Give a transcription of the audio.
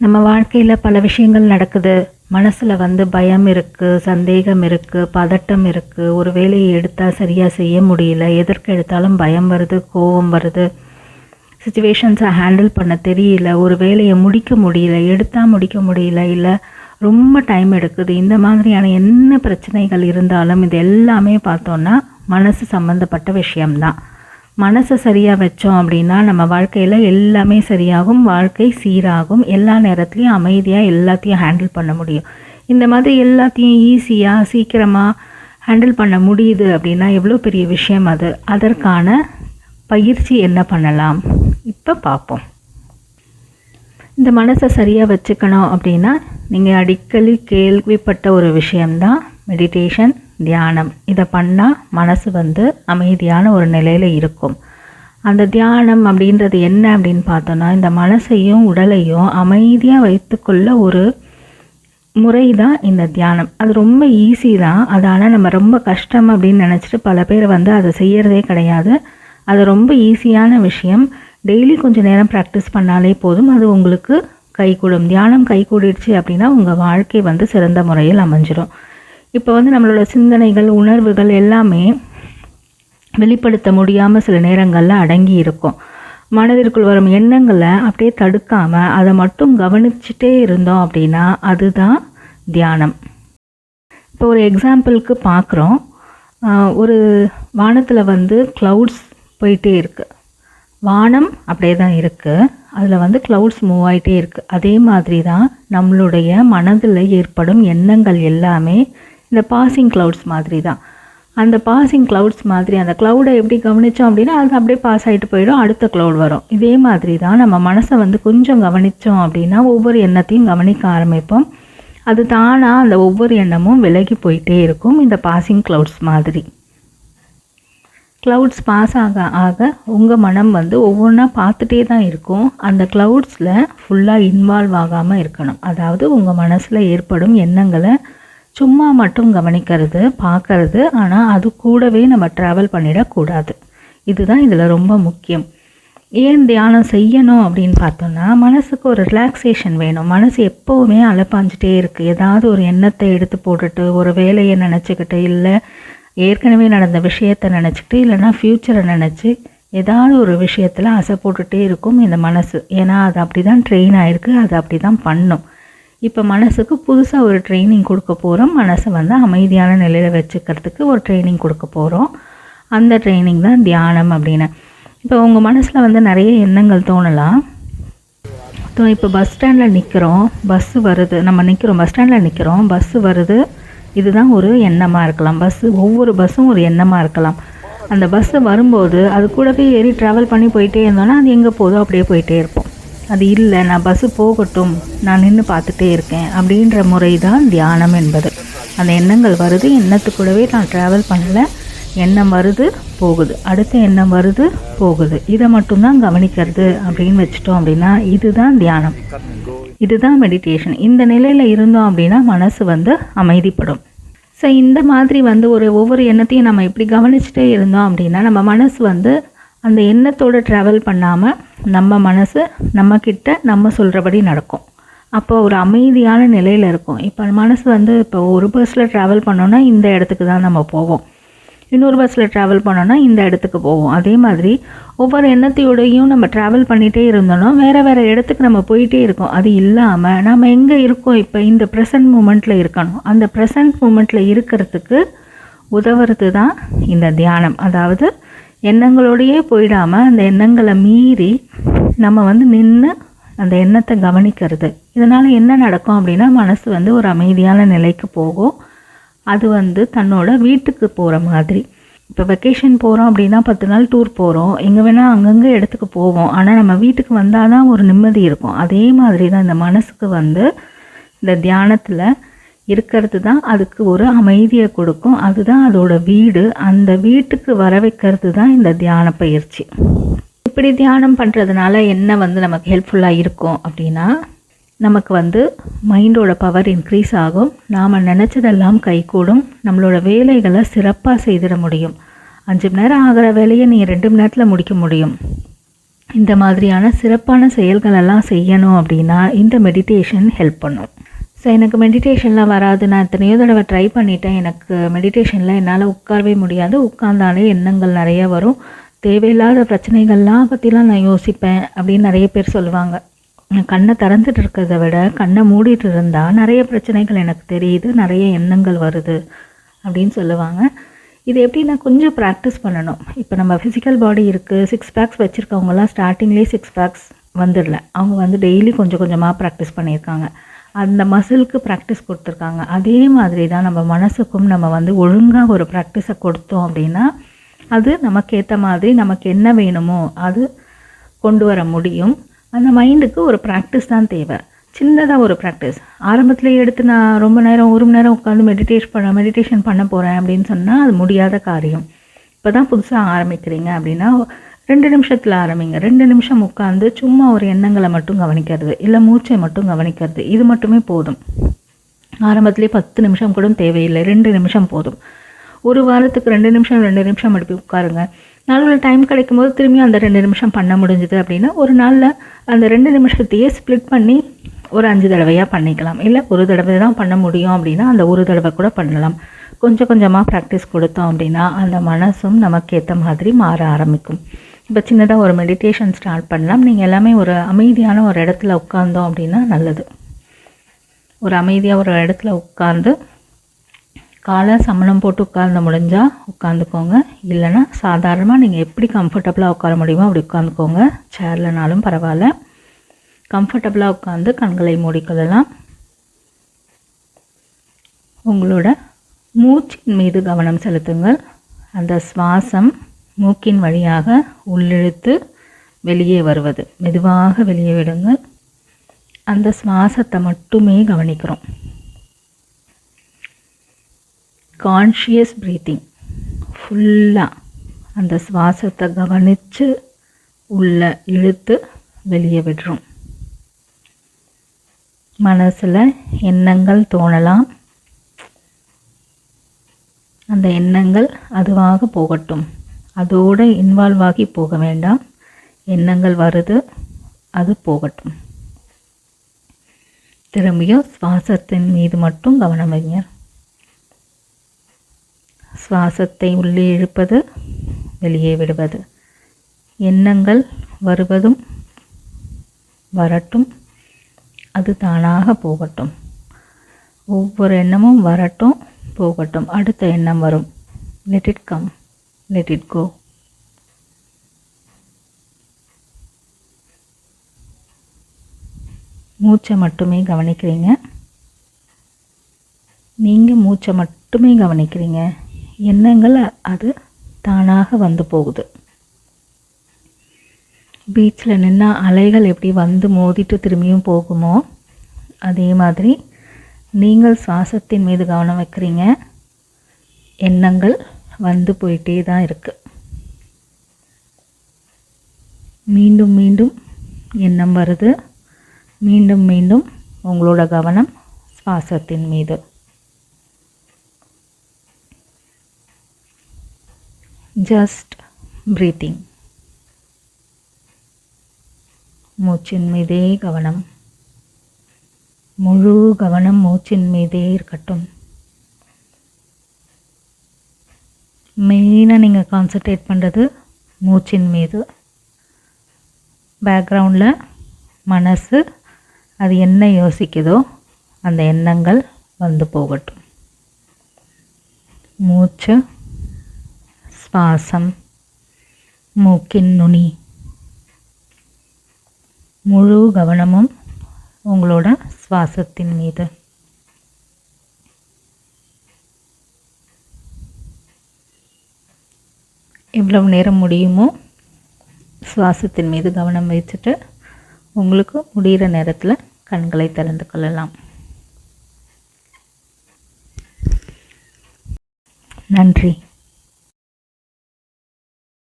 நம்ம வாழ்க்கையில் பல விஷயங்கள் நடக்குது. மனசில் பயம் இருக்குது, சந்தேகம் இருக்குது, பதட்டம் இருக்குது. ஒரு வேலையை எடுத்தால் சரியாக செய்ய முடியல, எதற்கு எடுத்தாலும் பயம் வருது, கோபம் வருது, சுச்சுவேஷன்ஸை ஹேண்டில் பண்ண தெரியல, ஒரு வேலையை முடிக்க முடியல, எடுத்தால் முடிக்க முடியல, இல்லை ரொம்ப டைம் எடுக்குது. இந்த மாதிரியான என்ன பிரச்சனைகள் இருந்தாலும் இது எல்லாமே பார்த்தோன்னா மனசு சம்மந்தப்பட்ட விஷயம்தான். மனசை சரியாக வச்சோம் அப்படின்னா நம்ம வாழ்க்கையில் எல்லாமே சரியாகும், வாழ்க்கை சீராகும், எல்லா நேரத்துலையும் அமைதியாக எல்லாத்தையும் ஹேண்டில் பண்ண முடியும். இந்த மாதிரி எல்லாத்தையும் ஈஸியாக சீக்கிரமாக ஹேண்டில் பண்ண முடியுது அப்படின்னா எவ்வளோ பெரிய விஷயம் அது. அதற்கான பயிற்சி என்ன பண்ணலாம் இப்போ பார்ப்போம். இந்த மனசை சரியாக வச்சுக்கணும் அப்படின்னா நீங்கள் அடிக்கடி கேள்விப்பட்ட ஒரு விஷயம்தான் மெடிடேஷன், தியானம். இதை பண்ணால் மனசு அமைதியான ஒரு நிலையில் இருக்கும். அந்த தியானம் அப்படின்றது என்ன அப்படின்னு பார்த்தோன்னா, இந்த மனசையும் உடலையும் அமைதியாக வைத்துக்கொள்ள ஒரு முறை தான் இந்த தியானம். அது ரொம்ப ஈஸி தான். அது ஆனால் நம்ம ரொம்ப கஷ்டம் அப்படின்னு நினச்சிட்டு பல பேர் அதை செய்கிறதே கிடையாது. அது ரொம்ப ஈஸியான விஷயம். டெய்லி கொஞ்சம் நேரம் ப்ராக்டிஸ் பண்ணாலே போதும், அது உங்களுக்கு கைகூடும். தியானம் கைகூடிடுச்சு அப்படின்னா உங்கள் வாழ்க்கை சிறந்த முறையில் அமைஞ்சிடும். இப்போ நம்மளோட சிந்தனைகள், உணர்வுகள் எல்லாமே வெளிப்படுத்த முடியாமல் சில நேரங்களில் அடங்கி இருக்கும். மனதிற்குள் வரும் எண்ணங்களை அப்படியே தடுக்காமல் அதை மட்டும் கவனிச்சுட்டே இருந்தோம் அப்படின்னா அதுதான் தியானம். இப்போ ஒரு எக்ஸாம்பிளுக்கு பார்க்குறோம். ஒரு வானத்தில் க்ளவுட்ஸ் போயிட்டே இருக்குது. வானம் அப்படியே தான் இருக்குது, அதில் க்ளவுட்ஸ் மூவ் ஆகிட்டே இருக்குது. அதே மாதிரி தான் நம்மளுடைய மனதில் ஏற்படும் எண்ணங்கள் எல்லாமே இந்த பாசிங் க்ளவுட்ஸ் மாதிரி தான். அந்த பாசிங் க்ளவுட்ஸ் மாதிரி அந்த க்ளவுடை எப்படி கவனித்தோம் அப்படின்னா அது அப்படியே பாஸ் ஆகிட்டு போயிடும், அடுத்த க்ளவுட் வரும். இதே மாதிரி தான் நம்ம மனசை கொஞ்சம் கவனித்தோம் அப்படின்னா ஒவ்வொரு எண்ணத்தையும் கவனிக்க ஆரம்பிப்போம். அது தானாக அந்த ஒவ்வொரு எண்ணமும் விலகி போயிட்டே இருக்கும், இந்த பாசிங் க்ளவுட்ஸ் மாதிரி. க்ளவுட்ஸ் பாஸ் ஆக ஆக உங்கள் மனம் ஒவ்வொன்றா பார்த்துட்டே தான் இருக்கும். அந்த க்ளவுட்ஸில் ஃபுல்லாக இன்வால்வ் ஆகாமல் இருக்கணும். அதாவது உங்கள் மனசில் ஏற்படும் எண்ணங்களை சும்மா மட்டும் கவனிக்கிறது, பார்க்கறது. ஆனால் அது கூடவே நம்ம ட்ராவல் பண்ணிடக்கூடாது. இதுதான் இதில் ரொம்ப முக்கியம். ஏன் தியானம் செய்யணும் அப்படின்னு பார்த்தோன்னா, மனசுக்கு ஒரு ரிலாக்ஸேஷன் வேணும். மனசு எப்போவுமே அலைப்பாஞ்சிட்டே இருக்குது. ஏதாவது ஒரு எண்ணத்தை எடுத்து போட்டுட்டு, ஒரு வேலையை நினச்சிக்கிட்டு, இல்லை ஏற்கனவே நடந்த விஷயத்தை நினச்சிக்கிட்டு, இல்லைனா ஃப்யூச்சரை நினச்சி ஏதாவது ஒரு விஷயத்தில் ஆசை போட்டுகிட்டே இருக்கும் இந்த மனசு. ஏன்னா அது அப்படி தான் ட்ரெயின் ஆகிருக்கு, அது அப்படி தான் பண்ணும். இப்போ மனசுக்கு புதுசாக ஒரு ட்ரைனிங் கொடுக்க போகிறோம். மனசை அமைதியான நிலையில் வச்சுக்கிறதுக்கு ஒரு ட்ரைனிங் கொடுக்க போகிறோம். அந்த ட்ரைனிங் தான் தியானம் அப்படின்னு. இப்போ உங்கள் மனசில் நிறைய எண்ணங்கள் தோணலாம். இப்போ பஸ் ஸ்டாண்டில் நிற்கிறோம், பஸ்ஸு வருது, நம்ம நிற்கிறோம், பஸ் ஸ்டாண்டில் நிற்கிறோம், பஸ்ஸு வருது. இதுதான் ஒரு எண்ணமாக இருக்கலாம். ஒவ்வொரு பஸ்ஸும் ஒரு எண்ணமாக இருக்கலாம். அந்த பஸ்ஸு வரும்போது அது கூடவே ஏறி ட்ராவல் பண்ணி போயிட்டே இருந்தோன்னா அது எங்கே போதோ அப்படியே போயிட்டே இருப்போம். அது இல்லை, நான் பஸ்ஸு போகட்டும், நான் நின்று பார்த்துட்டே இருக்கேன் அப்படின்ற முறை தான் தியானம் என்பது. அந்த எண்ணங்கள் வருது, எண்ணத்துக்கூடவே நான் ட்ராவல் பண்ணலை, எண்ணம் வருது போகுது, அடுத்த எண்ணம் வருது போகுது, இதை மட்டும்தான் கவனிக்கிறது அப்படின்னு வச்சுட்டோம் அப்படின்னா இதுதான் தியானம், இதுதான் மெடிடேஷன். இந்த நிலையில் இருந்தோம் அப்படின்னா மனசு அமைதிப்படும். ஸோ இந்த மாதிரி ஒவ்வொரு எண்ணத்தையும் நம்ம இப்படி கவனிச்சுட்டே இருந்தோம் அப்படின்னா நம்ம மனசு அந்த எண்ணத்தோடு ட்ராவல் பண்ணாமல் நம்ம மனசு நம்மக்கிட்ட நம்ம சொல்கிறபடி நடக்கும். அப்போ ஒரு அமைதியான நிலையில் இருக்கும். இப்போ மனசு இப்போ ஒரு பஸ்ஸில் ட்ராவல் பண்ணோன்னா இந்த இடத்துக்கு தான் நம்ம போவோம், இன்னொரு பஸ்ஸில் ட்ராவல் பண்ணோன்னா இந்த இடத்துக்கு போவோம். அதே மாதிரி ஒவ்வொரு எண்ணத்தையோடையும் நம்ம ட்ராவல் பண்ணிகிட்டே இருந்தோன்னா வேறு வேறு இடத்துக்கு நம்ம போயிட்டே இருக்கோம். அது இல்லாமல் நம்ம எங்கே இருக்கோம், இப்போ இந்த ப்ரெசன்ட் மூமெண்ட்டில் இருக்கணும். அந்த ப்ரெசன்ட் மூமெண்ட்டில் இருக்கிறதுக்கு உதவுறது தான் இந்த தியானம். அதாவது எண்ணங்களோடையே போயிடாமல் அந்த எண்ணங்களை மீறி நம்ம நின்று அந்த எண்ணத்தை கவனிக்கிறது. இதனால் என்ன நடக்கும் அப்படின்னா மனசு ஒரு அமைதியான நிலைக்கு போகும். அது தன்னோட வீட்டுக்கு போகிற மாதிரி. இப்போ வெக்கேஷன் போகிறோம் அப்படின்னா 10 நாள் டூர் போகிறோம், எங்கே வேணால் அங்கங்கே இடத்துக்கு போவோம். ஆனால் நம்ம வீட்டுக்கு வந்தால் தான் ஒரு நிம்மதி இருக்கும். அதே மாதிரி தான் இந்த மனசுக்கு இந்த தியானத்தில் இருக்கிறது தான் அதுக்கு ஒரு அமைதியை கொடுக்கும். அதுதான் அதோட வீடு. அந்த வீட்டுக்கு வர வைக்கிறது தான் இந்த தியான பயிற்சி. இப்படி தியானம் பண்ணுறதுனால என்ன நமக்கு ஹெல்ப்ஃபுல்லாக இருக்கும் அப்படின்னா, நமக்கு மைண்டோட பவர் இன்க்ரீஸ் ஆகும், நாம் நினச்சதெல்லாம் கைகூடும், நம்மளோட வேலைகளை சிறப்பாக செய்திட முடியும். 5 மணி நேரம் ஆகிற வேலையை நீங்கள் 2 மணி நேரத்தில் முடிக்க முடியும். இந்த மாதிரியான சிறப்பான செயல்களெல்லாம் செய்யணும் அப்படின்னா இந்த மெடிடேஷன் ஹெல்ப் பண்ணும். ஸோ எனக்கு மெடிடேஷன்லாம் வராது, நான் எத்தனையோ தடவை ட்ரை பண்ணிட்டேன், எனக்கு மெடிடேஷனில் என்னால் உட்காரவே முடியாது, உட்கார்ந்தாலே எண்ணங்கள் நிறைய வரும், தேவையில்லாத பிரச்சனைகள்லாம் பற்றிலாம் நான் யோசிப்பேன் அப்படின்னு நிறைய பேர் சொல்லுவாங்க. கண்ணை திறந்துட்டு இருக்கிறத விட கண்ணை மூடிட்டு இருந்தால் நிறைய பிரச்சனைகள் எனக்கு தெரியுது, நிறைய எண்ணங்கள் வருது அப்படின்னு சொல்லுவாங்க. இது எப்படின்னா கொஞ்சம் ப்ராக்டிஸ் பண்ணணும். இப்போ நம்ம ஃபிசிக்கல் பாடி இருக்குது, 6 பேக்ஸ் வச்சுருக்கவங்களாம் ஸ்டார்டிங்லேயே 6 பேக்ஸ் வந்துடல, அவங்க வந்து டெய்லி கொஞ்சம் கொஞ்சமாக ப்ராக்டிஸ் பண்ணியிருக்காங்க, அந்த மசிலுக்கு ப்ராக்டிஸ் கொடுத்துருக்காங்க. அதே மாதிரி தான் நம்ம மனசுக்கும் நம்ம வந்து ஒழுங்காக ஒரு ப்ராக்டிஸை கொடுத்தோம் அப்படின்னா அது நமக்கு ஏற்ற மாதிரி நமக்கு என்ன வேணுமோ அது கொண்டு வர முடியும். அந்த மைண்டுக்கு ஒரு ப்ராக்டிஸ் தான் தேவை, சின்னதாக ஒரு ப்ராக்டிஸ். ஆரம்பத்தில் எடுத்து நான் ரொம்ப நேரம் 1 மணி நேரம் உட்காந்து மெடிடேஷன் பண்ண போகிறேன் அப்படின்னு சொன்னால் அது முடியாத காரியம். இப்போ தான் புதுசாக ஆரம்பிக்கிறீங்க அப்படின்னா 2 நிமிஷத்தில் ஆரம்பிங்க. 2 நிமிஷம் உட்காந்து சும்மா ஒரு எண்ணங்களை மட்டும் கவனிக்கிறது, இல்லை மூச்சை மட்டும் கவனிக்கிறது, இது மட்டுமே போதும். ஆரம்பத்துலேயே 10 நிமிஷம் கூட தேவையில்லை, 2 நிமிஷம் போதும். ஒரு வாரத்துக்கு 2 நிமிஷம் அப்படி உட்காருங்க. நாளில் டைம் கிடைக்கும்போது திரும்பியும் அந்த 2 நிமிஷம் பண்ண முடிஞ்சுது அப்படின்னா ஒரு நாளில் அந்த 2 நிமிஷத்தையே ஸ்ப்ளிட் பண்ணி ஒரு 5 தடவையாக பண்ணிக்கலாம். இல்லை ஒரு தடவை தான் பண்ண முடியும் அப்படின்னா அந்த ஒரு தடவை கூட பண்ணலாம். கொஞ்சம் கொஞ்சமாக ப்ராக்டிஸ் கொடுத்தோம் அப்படின்னா அந்த மனசும் நமக்கு ஏற்ற மாதிரி மாற ஆரம்பிக்கும். இப்போ சின்னதாக ஒரு மெடிடேஷன் ஸ்டார்ட் பண்ணலாம். நீங்கள் எல்லாமே ஒரு அமைதியான ஒரு இடத்துல உட்கார்ந்தோம் அப்படின்னா நல்லது. ஒரு அமைதியாக ஒரு இடத்துல உட்கார்ந்து காலை சமணம் போட்டு உட்கார்ந்து முடிஞ்சால் உட்காந்துக்கோங்க, இல்லைன்னா சாதாரணமாக நீங்கள் எப்படி கம்ஃபர்டபுளாக உட்கார முடியுமோ அப்படி உட்காந்துக்கோங்க. சேர்லனாலும் பரவாயில்ல, கம்ஃபர்டபுளாக உட்காந்து கண்களை மூடிக்கொள்ளலாம். உங்களோட மூச்சின் மீது கவனம் செலுத்துங்கள். அந்த சுவாசம் மூக்கின் வழியாக உள்ளிழுத்து வெளியே வருவது, மெதுவாக வெளியே விடுங்கள். அந்த சுவாசத்தை மட்டுமே கவனிக்கிறோம். கான்ஷியஸ் ப்ரீத்திங், ஃபுல்லாக அந்த சுவாசத்தை கவனித்து உள்ள இழுத்து வெளியே விடுறோம். மனசில் எண்ணங்கள் தோணலாம், அந்த எண்ணங்கள் அதுவாக போகட்டும், அதோடு இன்வால்வ் ஆகி போக வேண்டாம். எண்ணங்கள் வருது, அது போகட்டும். திரும்பியும் சுவாசத்தின் மீது மட்டும் கவனம் வைங்க. சுவாசத்தை உள்ளே இழுப்பது, வெளியே விடுவது. எண்ணங்கள் வருவதும் வரட்டும், அது தானாக போகட்டும். ஒவ்வொரு எண்ணமும் வரட்டும், போகட்டும். அடுத்த எண்ணம் வரும். Let it come, let it go. மூச்சை மட்டுமே கவனிக்கிறீங்க. நீங்கள் மூச்சை மட்டுமே கவனிக்கிறீங்க. எண்ணங்கள் அது தானாக வந்து போகுது. பீச்சில் நின்னா அலைகள் எப்படி வந்து மோதிட்டு திரும்பியும் போகுமோ அதே மாதிரி நீங்கள் சுவாசத்தின் மீது கவனம் வைக்கிறீங்க. எண்ணங்கள் வந்து போயிட்டே தான் இருக்குது. மீண்டும் மீண்டும் எண்ணம் வருது, மீண்டும் மீண்டும் உங்களோட கவனம் சுவாசத்தின் மீது. Just breathing. மூச்சின் மீதே கவனம், முழு கவனம் மூச்சின் மீதே இருக்கட்டும். மெயினாக நீங்கள் கான்சன்ட்ரேட் பண்ணுறது மூச்சின் மீது. பேக்ரவுண்டில் மனசு அது என்ன யோசிக்குதோ அந்த எண்ணங்கள் வந்து போகட்டும். மூச்சு, சுவாசம், மூக்கின் நுனி, முழு கவனமும் உங்களோட சுவாசத்தின் மீது. எவ்வளவு நேரம் முடியுமோ சுவாசத்தின் மீது கவனம் வச்சுட்டு உங்களுக்கு முடிகிற நேரத்தில் கண்களை திறந்து கொள்ளலாம். நன்றி.